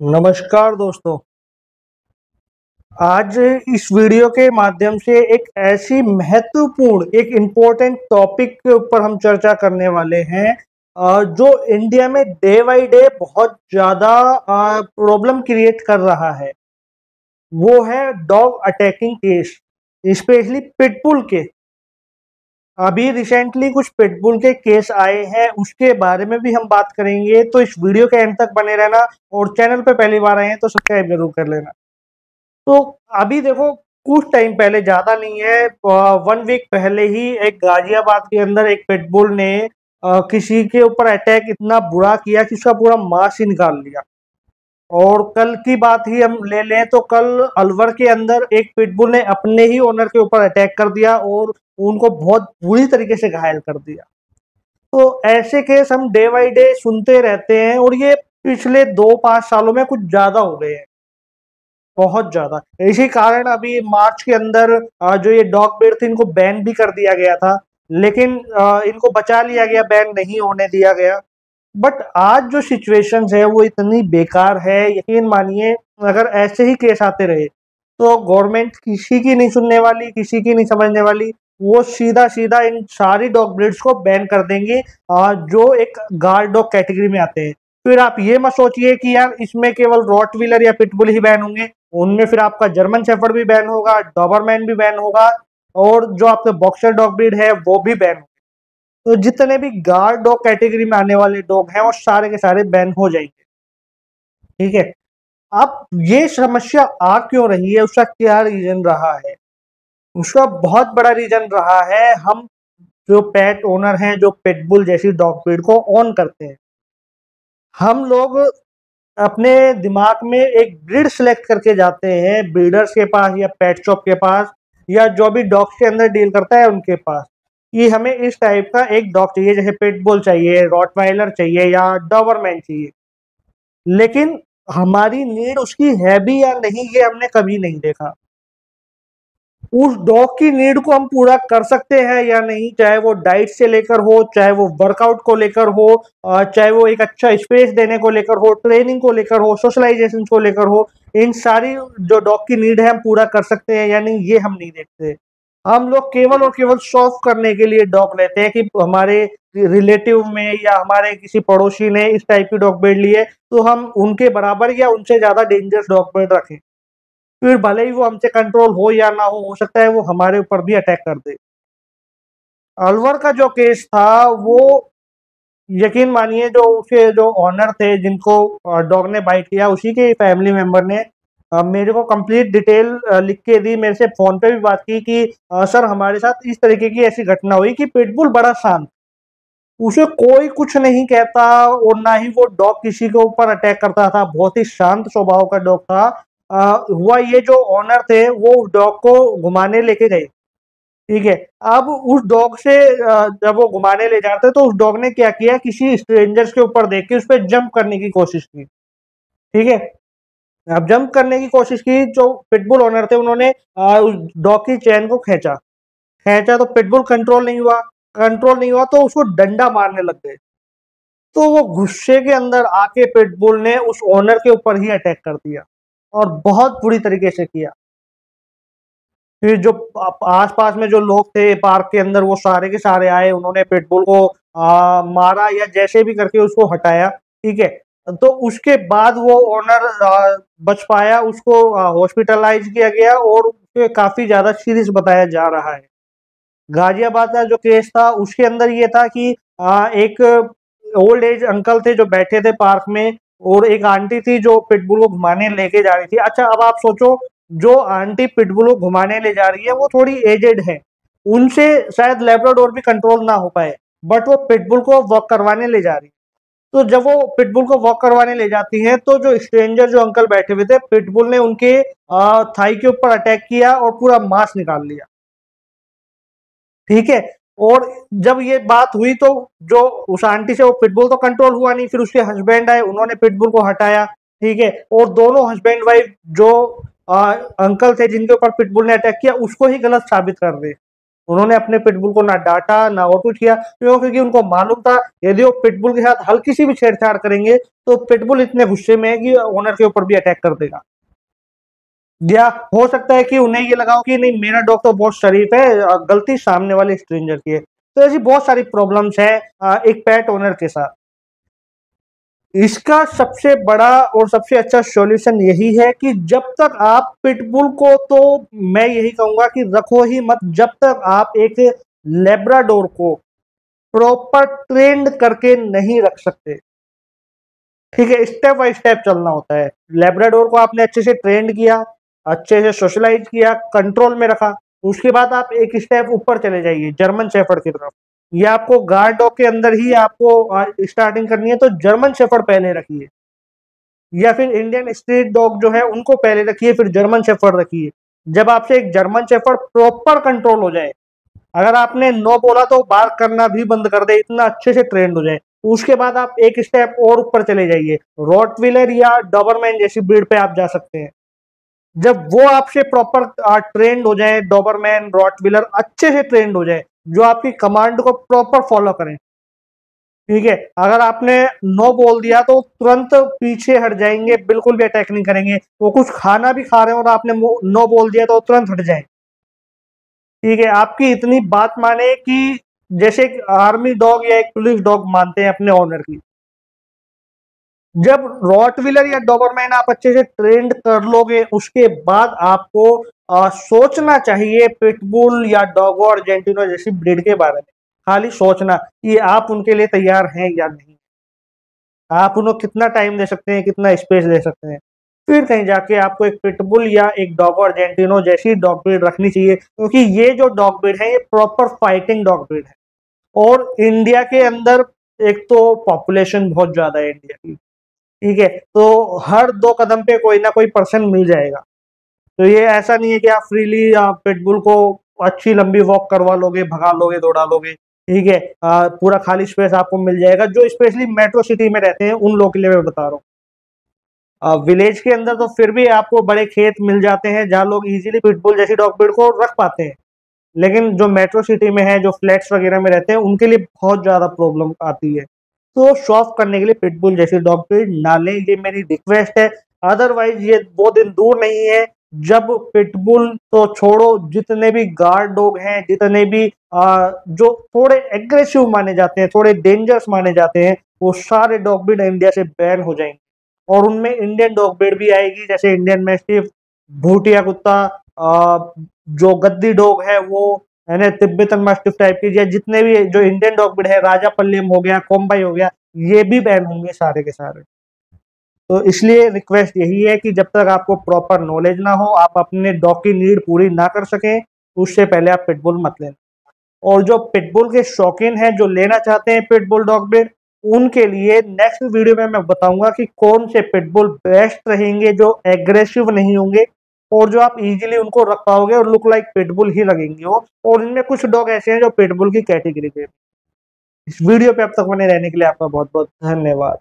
नमस्कार दोस्तों। आज इस वीडियो के माध्यम से एक ऐसी महत्वपूर्ण एक इम्पोर्टेंट टॉपिक के ऊपर हम चर्चा करने वाले हैं जो इंडिया में डे बाय डे बहुत ज़्यादा प्रॉब्लम क्रिएट कर रहा है। वो है dog attacking case, specially pitbull के। अभी रिसेंटली कुछ पिटबुल के केस आए हैं, उसके बारे में भी हम बात करेंगे, तो इस वीडियो के एंड तक बने रहना और चैनल पे पहली बार आए हैं तो सब्सक्राइब जरूर कर लेना। तो अभी देखो, कुछ टाइम पहले, ज़्यादा नहीं है, 1 वीक पहले ही एक गाज़ियाबाद के अंदर एक पिटबुल ने किसी के ऊपर अटैक इतना बुरा किया कि उसका पूरा मांस ही निकाल लिया। और कल की बात ही हम ले लें तो कल अलवर के अंदर एक पिटबुल ने अपने ही ओनर के ऊपर अटैक कर दिया और उनको बहुत बुरी तरीके से घायल कर दिया। तो ऐसे केस हम डे बाय डे सुनते रहते हैं और ये पिछले 2-5 सालों में कुछ ज़्यादा हो गए हैं, बहुत ज़्यादा। इसी कारण अभी मार्च के अंदर जो ये डॉग ब्रीड थी इनको बैन भी कर दिया गया था, लेकिन इनको बचा लिया गया, बैन नहीं होने दिया गया। बट आज जो सिचुएशंस है वो इतनी बेकार है, यकीन मानिए अगर ऐसे ही केस आते रहे तो गवर्नमेंट किसी की नहीं सुनने वाली, किसी की नहीं समझने वाली। वो सीधा सीधा इन सारी डॉग ब्रीड्स को बैन कर देंगे जो एक गार्ड डॉग कैटेगरी में आते हैं। फिर आप ये मत सोचिए कि यार इसमें केवल रॉटवीलर या पिटबुल ही बैन होंगे, उनमें फिर आपका जर्मन शेफर्ड भी बैन होगा, डॉबरमैन भी बैन होगा और जो आपके बॉक्सर डॉग ब्रीड है वो भी बैन होगा। तो जितने भी गार्ड डॉग कैटेगरी में आने वाले डॉग हैं वो सारे के सारे बैन हो जाएंगे। ठीक है। अब ये समस्या आ क्यों रही है, उसका क्या रीजन रहा है? उसका बहुत बड़ा रीजन रहा है, हम जो पेट ओनर हैं, जो पिटबुल जैसी डॉग ब्रीड को ओन करते हैं, हम लोग अपने दिमाग में एक ब्रीड सेलेक्ट करके जाते हैं ब्रीडर्स के पास या पेट शॉप के पास या जो भी डॉग्स के अंदर डील करता है उनके पास, कि हमें इस टाइप का एक डॉग चाहिए, जैसे पिटबुल चाहिए, रॉटवाइलर चाहिए या डॉबरमैन चाहिए। लेकिन हमारी नीड उसकी है भी या नहीं ये हमने कभी नहीं देखा। उस डॉग की नीड को हम पूरा कर सकते हैं या नहीं, चाहे वो डाइट से लेकर हो, चाहे वो वर्कआउट को लेकर हो, चाहे वो एक अच्छा स्पेस देने को लेकर हो, ट्रेनिंग को लेकर हो, सोशलाइजेशन को लेकर हो। इन सारी जो डॉग की नीड है हम पूरा कर सकते हैं या नहीं ये हम नहीं देखते। हम लोग केवल और केवल शो ऑफ करने के लिए डॉग लेते हैं कि हमारे रिलेटिव में या हमारे किसी पड़ोसी ने इस टाइप की डॉग ब्रीड ली है तो हम उनके बराबर या उनसे ज्यादा डेंजरस डॉग ब्रीड रखें। फिर भले ही वो हमसे कंट्रोल हो या ना हो सकता है वो हमारे ऊपर भी अटैक कर दे। अलवर का जो केस था वो, यकीन मानिए, जो उसके जो ऑनर थे जिनको डॉग ने बाइट किया, उसी के फैमिली मेंबर ने मेरे को कंप्लीट डिटेल लिख के दी, मेरे से फोन पे भी बात की कि सर हमारे साथ इस तरीके की ऐसी घटना हुई कि पिटबुल बड़ा शांत, उसे कोई कुछ नहीं कहता और ना ही वो डॉग किसी के ऊपर अटैक करता था, बहुत ही शांत स्वभाव का डॉग था। हुआ ये, जो ओनर थे वो उस डॉग को घुमाने लेके गए। ठीक है। अब उस डॉग से जब वो घुमाने ले जाते तो उस डॉग ने क्या किया, किसी स्ट्रेंजर्स के ऊपर देख के उस पर जंप करने की कोशिश की। ठीक है। अब जंप करने की कोशिश की, जो पिटबुल ओनर थे उन्होंने उस डॉग की चेन को खींचा। खींचा तो पिटबुल कंट्रोल नहीं हुआ, कंट्रोल नहीं हुआ तो उसको डंडा मारने लग गए। तो वो गुस्से के अंदर आके पिटबुल ने उस ओनर के ऊपर ही अटैक कर दिया और बहुत बुरी तरीके से किया। फिर जो आस-पास में जो लोग थे पार्क के अंदर वो सारे के सारे आए, उन्होंने पिटबुल को मारा या जैसे भी करके उसको हटाया। ठीक है। तो उसके बाद वो ओनर बच पाया, उसको हॉस्पिटलाइज़ किया गया और उसे काफ़ी ज़्यादा सीरियस बताया जा रहा है। गाजियाबाद का जो केस था उसके अंदर ये था कि एक ओल्ड एज अंकल थे जो बैठे थे पार्क में और एक आंटी थी जो पिटबुल को घुमाने लेके जा रही थी। अच्छा, अब आप सोचो, जो आंटी पिटबुल को घुमाने ले जा रही है वो थोड़ी एजेड है, उनसे शायद लैब्राडोर भी कंट्रोल ना हो पाए, बट वो पिटबुल को वॉक करवाने ले जा रही है। तो जब वो पिटबुल को वॉक करवाने ले जाती हैं तो जो स्ट्रेंजर जो अंकल बैठे हुए थे, पिटबुल ने उनके थाई के ऊपर अटैक किया और पूरा मांस निकाल लिया। ठीक है। और जब ये बात हुई तो जो उस आंटी से वो पिटबुल तो कंट्रोल हुआ नहीं, फिर उसके हस्बैंड आए, उन्होंने पिटबुल को हटाया। ठीक है। और दोनों हस्बैंड वाइफ जो अंकल थे जिनके ऊपर पिटबुल ने अटैक किया उसको ही गलत साबित कर रहे। उन्होंने अपने पिटबुल को ना डांटा ना और कुछ किया, क्यों? क्योंकि उनको मालूम था यदि वो पिटबुल के साथ हल्की सी भी छेड़छाड़ करेंगे तो पिटबुल इतने गुस्से में है कि ओनर के ऊपर भी अटैक कर देगा। या हो सकता है कि उन्हें ये लगा हो कि नहीं, मेरा डॉग तो बहुत शरीफ है, गलती सामने वाले स्ट्रेंजर की है। तो ऐसी बहुत सारी प्रॉब्लम्स हैं एक पेट ओनर के साथ। इसका सबसे बड़ा और सबसे अच्छा सॉल्यूशन यही है कि जब तक आप पिटबुल को, तो मैं यही कहूंगा कि रखो ही मत जब तक आप एक लेब्राडोर को प्रॉपर ट्रेंड करके नहीं रख सकते। ठीक है, स्टेप बाय स्टेप चलना होता है। लेब्राडोर को आपने अच्छे से ट्रेंड किया, अच्छे से सोशलाइज किया, कंट्रोल में रखा, उसके बाद आप एक स्टेप ऊपर चले जाइए जर्मन शेफर्ड की तरफ। या आपको गार्ड डॉग के अंदर ही आपको स्टार्टिंग करनी है तो जर्मन शेफर्ड पहले रखिए, या फिर इंडियन स्ट्रीट डॉग जो है उनको पहले रखिए, फिर जर्मन शेफर्ड रखिए। जब आपसे एक जर्मन शेफर्ड प्रॉपर कंट्रोल हो जाए, अगर आपने नो बोला तो बार्क करना भी बंद कर दे, इतना अच्छे से ट्रेंड हो जाए, उसके बाद आप एक स्टेप और ऊपर चले जाइए, रॉटविलर या डॉबरमैन जैसी ब्रीड पे आप जा सकते हैं। जब वो आपसे प्रॉपर ट्रेंड हो जाए, डॉबरमैन रॉटविलर अच्छे से ट्रेंड हो जाए, जो आपकी कमांड को प्रॉपर फॉलो करें, ठीक है, अगर आपने नो बोल दिया तो तुरंत पीछे हट जाएंगे, बिल्कुल भी अटैक नहीं करेंगे। वो कुछ खाना भी खा रहे हो और आपने नो बोल दिया तो तुरंत हट जाए। ठीक है, आपकी इतनी बात माने कि जैसे एक आर्मी डॉग या एक पुलिस डॉग मानते हैं अपने ऑनर की। जब रॉटविलर या डॉबरमैन आप अच्छे से ट्रेंड कर लोगे, उसके बाद आपको सोचना चाहिए पिटबुल या डॉगो अर्जेंटिनो जैसी ब्रीड के बारे में। खाली सोचना कि आप उनके लिए तैयार हैं या नहीं, आप उन्हें कितना टाइम दे सकते हैं, कितना स्पेस दे सकते हैं। फिर कहीं जाके आपको एक पिटबुल या एक डॉगो अर्जेंटिनो जैसी डॉग ब्रीड रखनी चाहिए, क्योंकि ये जो डॉग ब्रीड है ये प्रॉपर फाइटिंग डॉग ब्रीड है। और इंडिया के अंदर एक तो पॉपुलेशन बहुत ज्यादा है इंडिया की, ठीक है, तो हर 2 कदम पे कोई ना कोई पर्सन मिल जाएगा। तो ये ऐसा नहीं है कि आप फ्रीली आप पिटबुल को अच्छी लंबी वॉक करवा लोगे, भगा लोगे, दौड़ा लोगे, ठीक है, पूरा खाली स्पेस आपको मिल जाएगा। जो स्पेशली मेट्रो सिटी में रहते हैं उन लोगों के लिए मैं बता रहा हूँ। विलेज के अंदर तो फिर भी आपको बड़े खेत मिल जाते हैं जहाँ लोग इजीली पिटबुल जैसी डॉग ब्रीड को रख पाते हैं, लेकिन जो मेट्रो सिटी में है, जो फ्लैट्स वगैरह में रहते हैं, उनके लिए बहुत ज्यादा प्रॉब्लम आती है। तो शो ऑफ करने के लिए पिटबुल जैसी डॉग ब्रीड ना लें, ये मेरी रिक्वेस्ट है। अदरवाइज ये वो दिन दूर नहीं है जब पिटबुल तो छोड़ो, जितने भी गार्ड डॉग हैं, जितने भी जो थोड़े एग्रेसिव माने जाते हैं, थोड़े डेंजरस माने जाते हैं, वो सारे डॉग ब्रीड इंडिया से बैन हो जाएंगे। और उनमें इंडियन डॉग ब्रीड भी आएगी, जैसे इंडियन मैस्टिफ, भूटिया कुत्ता, जो गद्दी डॉग है वो, है ना, तिब्बतन मास्टिफ टाइप की, या जितने भी जो इंडियन डॉग ब्रीड है, राजा पल्लेम हो गया, कोम्बाई हो गया, ये भी बैन होंगे सारे के सारे। तो इसलिए रिक्वेस्ट यही है कि जब तक आपको प्रॉपर नॉलेज ना हो, आप अपने डॉग की नीड पूरी ना कर सकें, उससे पहले आप पिटबुल मत लेना। और जो पिटबुल के शौकीन हैं, जो लेना चाहते हैं पिटबुल डॉग ब्रीड, उनके लिए नेक्स्ट वीडियो में मैं बताऊंगा कि कौन से पिटबुल बेस्ट रहेंगे, जो एग्रेसिव नहीं होंगे और जो आप इजीली उनको रख पाओगे और लुक लाइक पिटबुल ही लगेंगे वो। और इनमें कुछ डॉग ऐसे हैं जो पिटबुल की कैटेगरी के। इस वीडियो पे अब तक बने रहने के लिए आपका बहुत बहुत धन्यवाद।